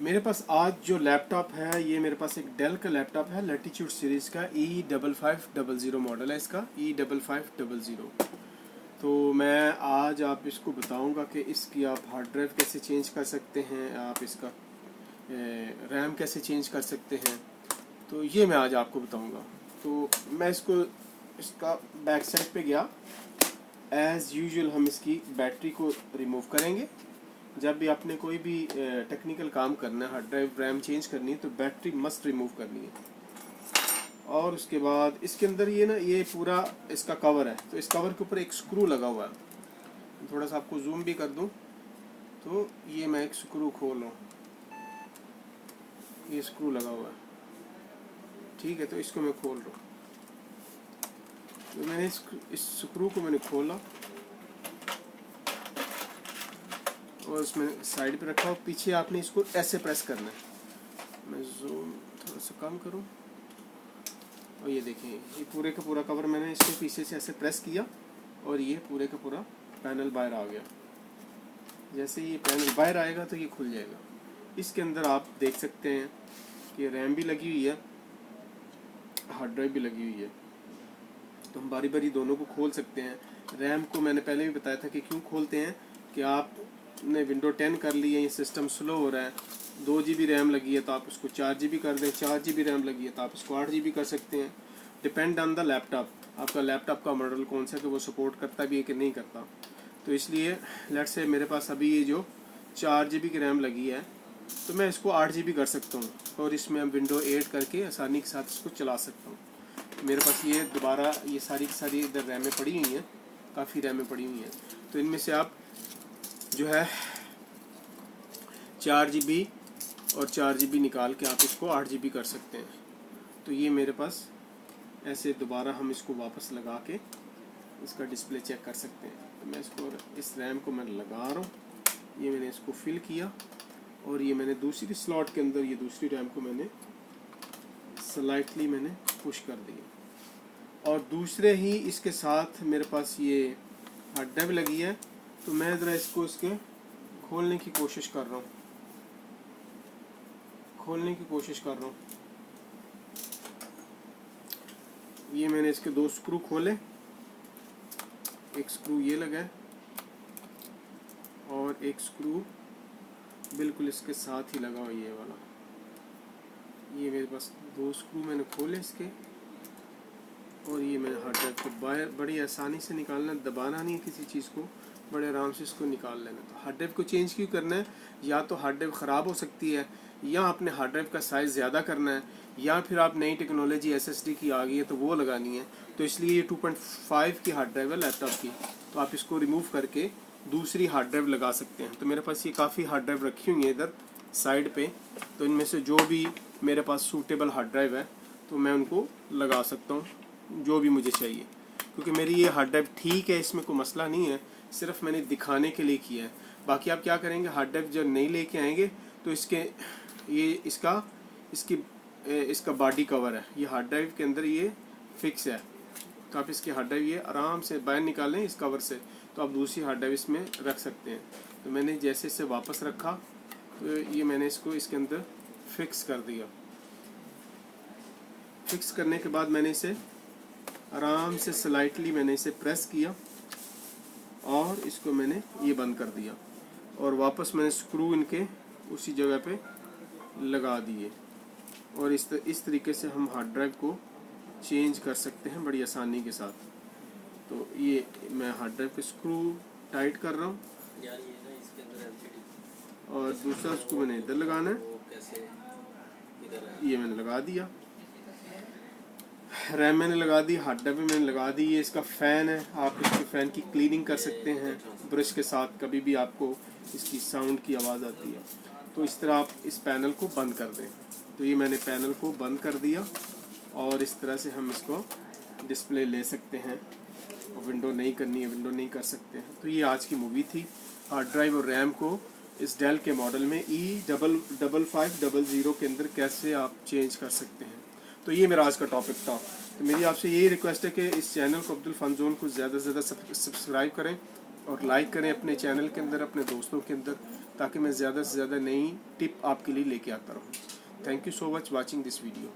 मेरे पास आज जो लैपटॉप है ये मेरे पास एक डेल का लैपटॉप है, लैटिट्यूड सीरीज़ का E5500 मॉडल है इसका, E5500। तो मैं आज आप इसको बताऊंगा कि इसकी आप हार्ड ड्राइव कैसे चेंज कर सकते हैं, आप इसका रैम कैसे चेंज कर सकते हैं, तो ये मैं आज आपको बताऊंगा। तो मैं इसका बैक साइड पे गया। एज़ यूजुअल हम इसकी बैटरी को रिमूव करेंगे। जब भी आपने कोई भी टेक्निकल काम करना है, हार्ड ड्राइव रैम चेंज करनी है, तो बैटरी मस्ट रिमूव करनी है। और उसके बाद इसके अंदर ये पूरा इसका कवर है, तो इस कवर के ऊपर एक स्क्रू लगा हुआ है। थोड़ा सा आपको जूम भी कर दूं तो ये मैं एक स्क्रू खोल लूँ, ये स्क्रू लगा हुआ है, ठीक है। तो इसको मैं खोल रहा हूँ। तो मैंने इस स्क्रू को मैंने खोला और इसमें साइड पे रखा। और पीछे आपने इसको ऐसे प्रेस करना है। मैं जूम थोड़ा सा कम करूं और ये देखें, ये पूरे का पूरा कवर मैंने इसके पीछे से ऐसे प्रेस किया और ये पूरे का पूरा पैनल बाहर आ गया। जैसे ये पैनल बाहर आएगा तो ये खुल जाएगा। इसके अंदर आप देख सकते हैं कि रैम भी लगी हुई है, हार्ड ड्राइव भी लगी हुई है। तो हम बारी बारी दोनों को खोल सकते हैं। रैम को मैंने पहले भी बताया था कि क्यों खोलते हैं, कि आपने विंडो 10 कर ली है, ये सिस्टम स्लो हो रहा है, 2 GB रैम लगी है तो आप उसको 4 GB कर दें, 4 GB रैम लगी है तो आप इसको 8 GB कर सकते हैं। डिपेंड ऑन द लैपटॉप, आपका लैपटॉप का मॉडल कौन सा कि वो सपोर्ट करता भी है कि नहीं करता। तो इसलिए लेट्स से मेरे पास अभी ये जो 4 GB की रैम लगी है तो मैं इसको 8 GB कर सकता हूँ और इसमें हम विंडो 8 करके आसानी के साथ इसको चला सकता हूँ। मेरे पास ये दोबारा ये सारी की सारी इधर रैमें पड़ी हुई हैं, काफ़ी रैमें पड़ी हुई हैं। तो इनमें से आप जो है 4 GB और 4 GB निकाल के आप इसको 8 GB कर सकते हैं। तो ये मेरे पास ऐसे दोबारा हम इसको वापस लगा के इसका डिस्प्ले चेक कर सकते हैं। तो मैं इसको इस रैम को मैं लगा रहा हूँ, ये मैंने इसको फिल किया और ये मैंने दूसरी स्लॉट के अंदर ये दूसरी रैम को मैंने स्लाइटली मैंने पुश कर दिया। और दूसरे ही इसके साथ मेरे पास ये हार्ड ड्राइव लगी है। तो मैं ज़रा इसके खोलने की कोशिश कर रहा हूँ, ये मैंने इसके 2 स्क्रू खोले, एक स्क्रू ये लगा है और एक स्क्रू बिल्कुल इसके साथ ही लगा हुआ ये वाला। ये मेरे पास 2 स्क्रू मैंने खोले इसके और ये मैंने हार्ड ड्राइव को बाहर बड़ी आसानी से निकालना, दबाना नहीं है किसी चीज़ को, बड़े आराम से इसको निकाल लेना। तो हार्ड ड्राइव को चेंज क्यों करना है, या तो हार्ड ड्राइव ख़राब हो सकती है, या आपने हार्ड ड्राइव का साइज़ ज़्यादा करना है, या फिर आप नई टेक्नोलॉजी SSD की आ गई है तो वो लगानी है। तो इसलिए ये 2.5 की हार्ड ड्राइव है लैपटॉप की, तो आप इसको रिमूव करके दूसरी हार्ड ड्राइव लगा सकते हैं। तो मेरे पास ये काफ़ी हार्ड ड्राइव रखी हुई है इधर साइड पे। तो इनमें से जो भी मेरे पास सूटेबल हार्ड ड्राइव है तो मैं उनको लगा सकता हूँ, जो भी मुझे चाहिए। क्योंकि मेरी ये हार्ड ड्राइव ठीक है, इसमें कोई मसला नहीं है, सिर्फ मैंने दिखाने के लिए किया है। बाकी आप क्या करेंगे, हार्ड ड्राइव जब नहीं लेके आएंगे तो इसका बॉडी कवर है, ये हार्ड ड्राइव के अंदर ये फिक्स है। तो आप इसकी हार्ड ड्राइव ये आराम से बाहर निकालें इस कवर से, तो आप दूसरी हार्ड ड्राइव इसमें रख सकते हैं। तो मैंने जैसे इसे वापस रखा तो ये मैंने इसको इसके अंदर फिक्स कर दिया। फिक्स करने के बाद मैंने इसे आराम से स्लाइटली मैंने इसे प्रेस किया और इसको मैंने ये बंद कर दिया और वापस मैंने स्क्रू इनके उसी जगह पे लगा दिए। और इस तरीके से हम हार्ड ड्राइव को चेंज कर सकते हैं बड़ी आसानी के साथ। तो ये मैं हार्ड ड्राइव पे स्क्रू टाइट कर रहा हूँ और दूसरा स्क्रू मैंने इधर लगाना है, ये मैंने लगा दिया। रैम मैंने लगा दी, हार्ड ड्राइव मैंने लगा दी। ये इसका फ़ैन है, आप इसके फ़ैन की क्लीनिंग कर सकते हैं ब्रश के साथ, कभी भी आपको इसकी साउंड की आवाज़ आती है तो इस तरह आप इस पैनल को बंद कर दें। तो ये मैंने पैनल को बंद कर दिया और इस तरह से हम इसको डिस्प्ले ले सकते हैं। और विंडो नहीं करनी है, विंडो नहीं कर सकते हैं। तो ये आज की मूवी थी, हार्ड ड्राइव और रैम को इस डेल के मॉडल में E5500 के अंदर कैसे आप चेंज कर सकते हैं। तो ये मेरा आज का टॉपिक था। तो मेरी आपसे यही रिक्वेस्ट है कि इस चैनल को अब्दुल फन जोन को ज़्यादा से ज़्यादा सब्सक्राइब करें और लाइक करें अपने चैनल के अंदर, अपने दोस्तों के अंदर, ताकि मैं ज़्यादा से ज़्यादा नई टिप आपके लिए लेके आता रहूँ। Thank you so much watching this video.